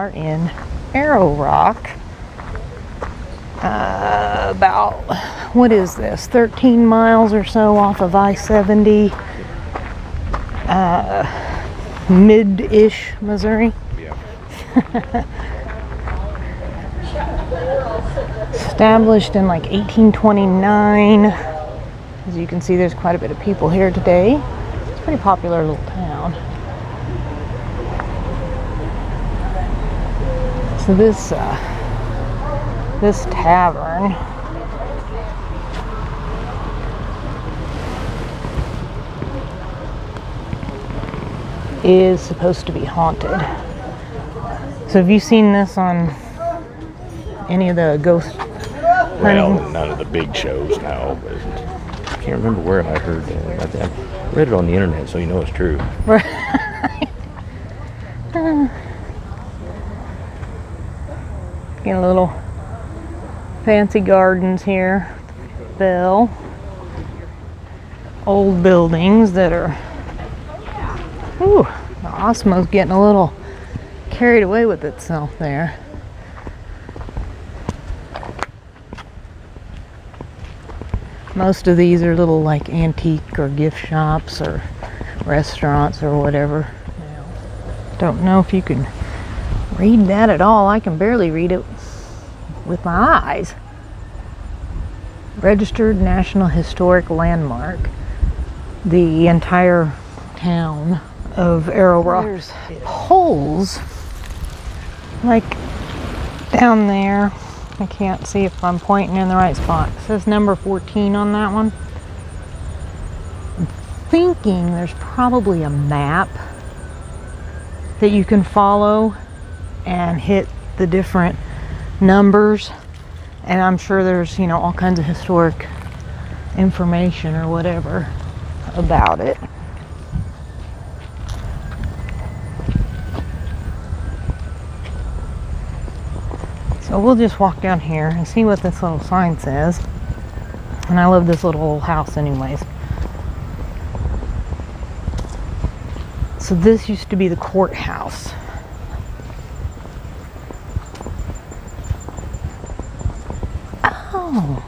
are in Arrow Rock. About, what is this, 13 miles or so off of I-70, mid-ish Missouri. Yeah. Established in like 1829. As you can see, there's quite a bit of people here today. It's a pretty popular little town. So this tavern is supposed to be haunted. So have you seen this on any of the ghost hunting? Well, none of the big shows now, but I can't remember where I heard that. I read it on the internet, so you know it's true. Right. Getting a little fancy gardens here. Bell. Old buildings that are. Ooh, the Osmo's getting a little carried away with itself there. Most of these are little like antique or gift shops or restaurants or whatever. Don't know if you can read that at all. I can barely read it with my eyes. Registered National Historic Landmark. The entire town of Arrow Rock. There's holes like down there. I can't see if I'm pointing in the right spot. It says number 14 on that one. I'm thinking there's probably a map that you can follow and hit the different numbers. And I'm sure there's, you know, all kinds of historic information or whatever about it. So we'll just walk down here and see what this little sign says. And I love this little old house anyways. So this used to be the courthouse. Oh.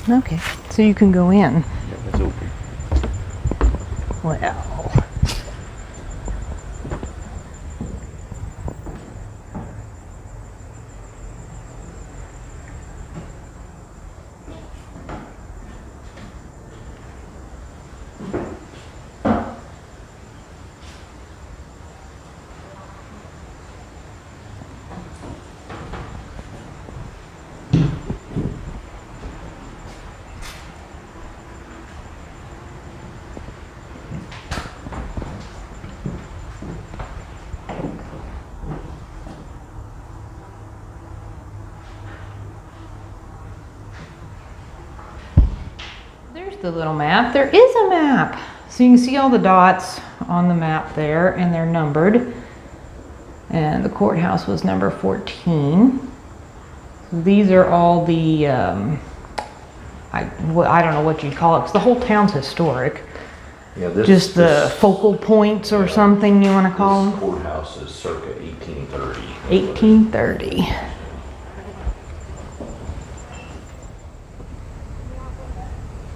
Okay, so you can go in. Yeah, it's open. Well. There's the little map. There is a map. So you can see all the dots on the map there, and they're numbered. And the courthouse was number 14. So these are all the, I don't know what you'd call it, because the whole town's historic. Yeah, Just the focal points or something you want to call them. This courthouse is circa 1830. 1830.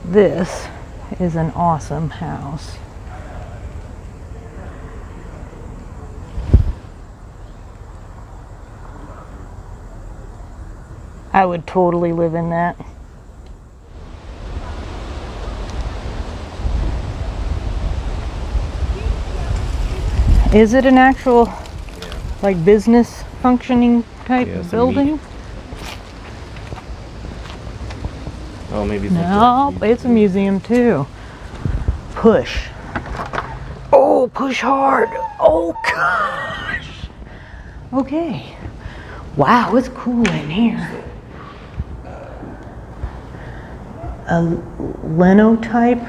This is an awesome house. I would totally live in that. Is it an actual, like, business functioning type building? Oh, maybe it's No, it's a museum too. Push. Oh, push hard. Oh, gosh. Okay. Wow, it's cool in here. A linotype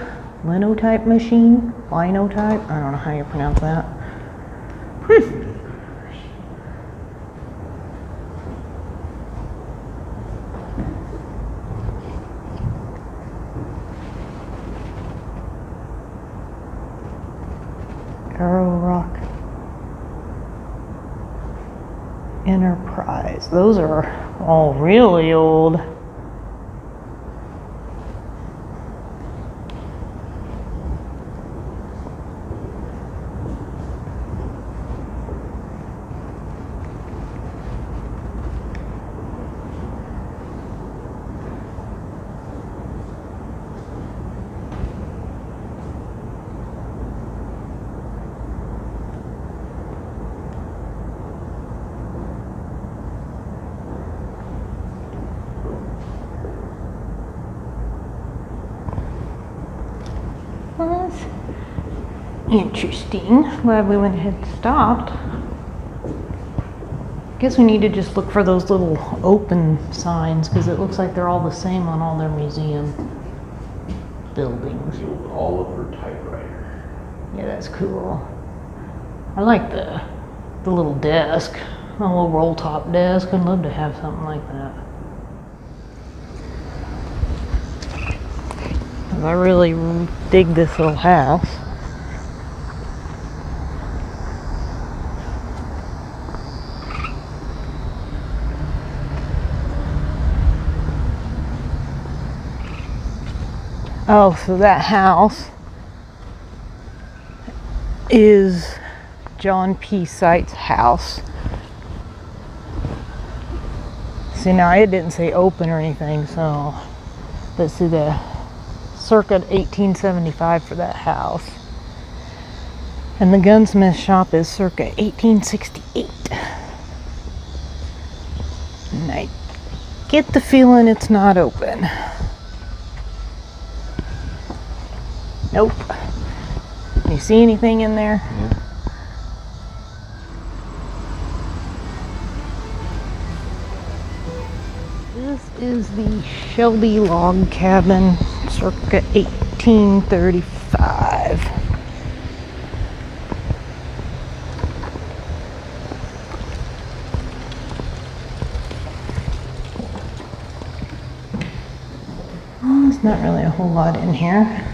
machine? Linotype? I don't know how you pronounce that. Arrow Rock. Okay, so those are all really old. Well, that's interesting. Glad we went ahead and stopped. Guess we need to just look for those little open signs because it looks like they're all the same on all their museum buildings. Oliver typewriter. Yeah, that's cool. I like the little desk, a little roll top desk. I'd love to have something like that. I really dig this little house. Oh, so that house is John P. Sight's house. See, now it didn't say open or anything, so let's see the circa 1875 for that house. And the gunsmith shop is circa 1868. And I get the feeling it's not open. Nope. You see anything in there? Yeah. This is the Shelby log cabin, circa 1835. Well, there's not really a whole lot in here.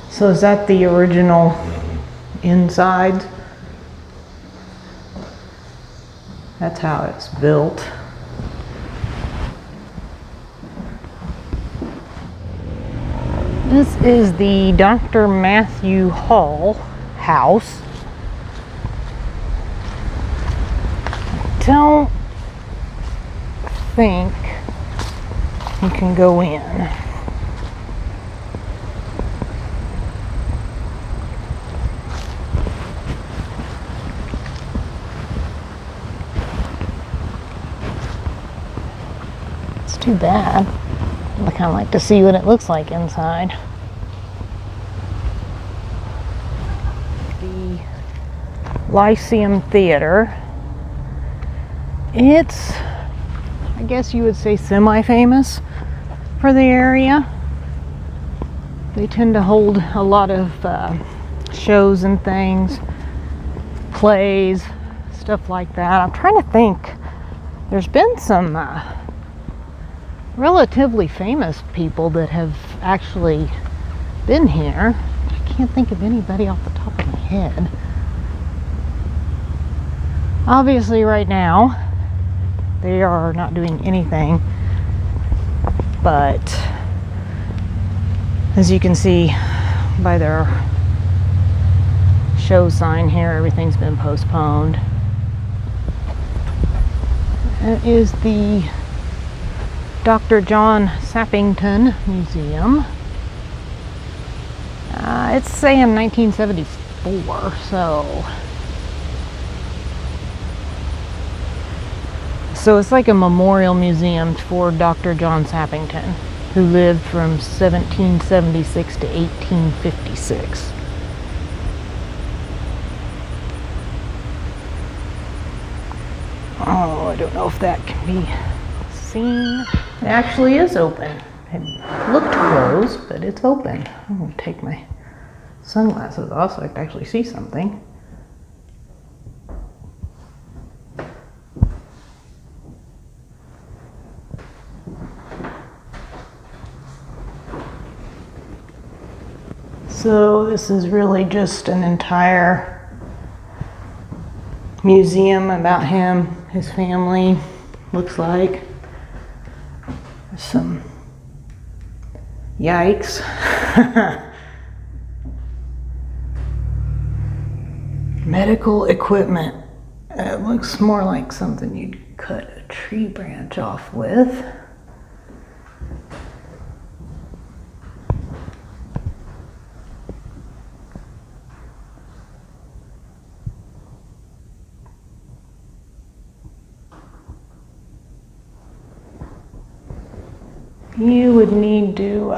So is that the original inside? That's how it's built. This is the Dr. Matthew Hall house. Don't think you can go in. Too bad. I kind of like to see what it looks like inside. The Lyceum Theater. It's, I guess you would say, semi-famous for the area. They tend to hold a lot of shows and things, plays, stuff like that. I'm trying to think. There's been some relatively famous people that have actually been here. I can't think of anybody off the top of my head. Obviously right now they are not doing anything, but as you can see by their show sign here, everything's been postponed. That is the Dr. John Sappington Museum. It's saying 1974, so it's like a memorial museum for Dr. John Sappington, who lived from 1776 to 1856. Oh, I don't know if that can be seen. It actually is open. It looked closed, but it's open. I'm going to take my sunglasses off so I can actually see something. So this is really just an entire museum about him, his family, looks like. There's some yikes. Medical equipment. It looks more like something you'd cut a tree branch off with. You would need to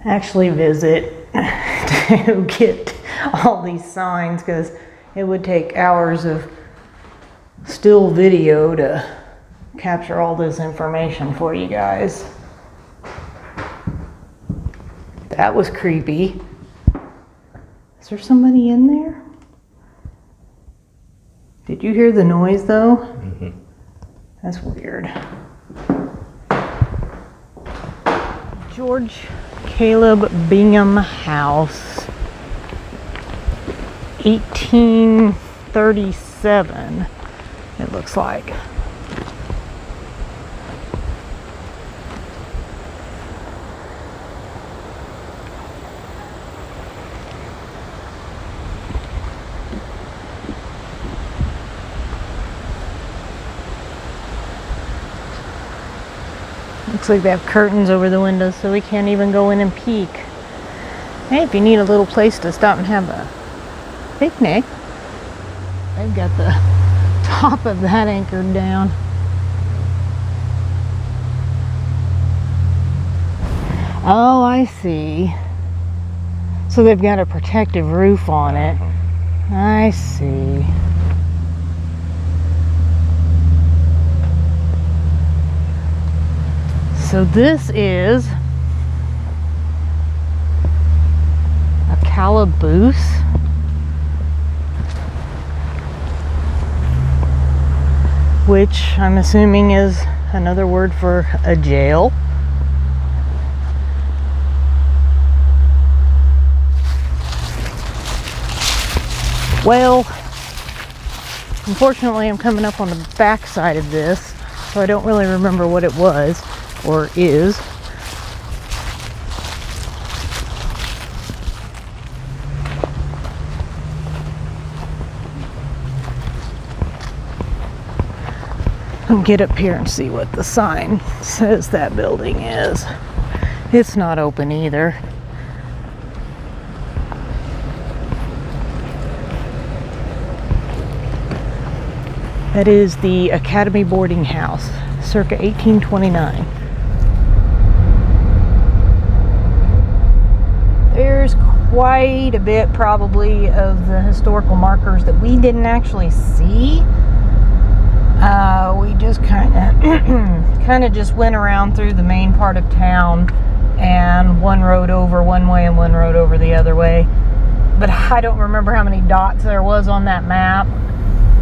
actually visit to get all these signs, because it would take hours of still video to capture all this information for you guys. That was creepy. Is there somebody in there? Did you hear the noise though? Mm-hmm. That's weird. George Caleb Bingham house, 1837, it looks like. Looks like they have curtains over the windows so we can't even go in and peek. Hey, if you need a little place to stop and have a picnic, they've got the top of that anchored down. Oh, I see. So they've got a protective roof on it. I see. So this is a calaboose. Which I'm assuming is another word for a jail. Well, unfortunately I'm coming up on the back side of this, so I don't really remember what it was. Or is. I'll get up here and see what the sign says that building is. It's not open either. That is the Academy Boarding House, circa 1829. There's quite a bit probably of the historical markers that we didn't actually see. We just kind of just went around through the main part of town, and one road over one way and one road over the other way. But I don't remember how many dots there was on that map.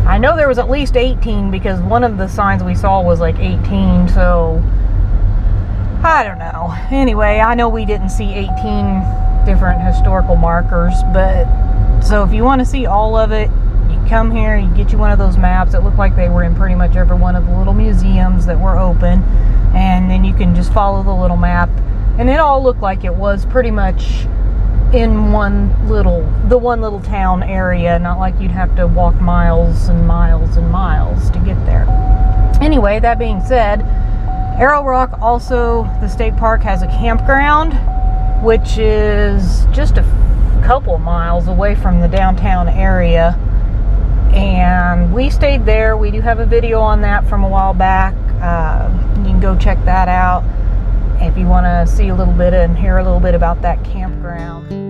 I know there was at least 18 because one of the signs we saw was like 18, so I don't know. Anyway, I know we didn't see 18 different historical markers, but so if you want to see all of it, you come here, you get you one of those maps. It looked like they were in pretty much every one of the little museums that were open, and then you can just follow the little map, and it all looked like it was pretty much in the one little town area, not like you'd have to walk miles and miles and miles to get there. Anyway, that being said, Arrow Rock also, the state park, has a campground, which is just a couple miles away from the downtown area, and we stayed there. We do have a video on that from a while back. You can go check that out if you want to see a little bit and hear a little bit about that campground.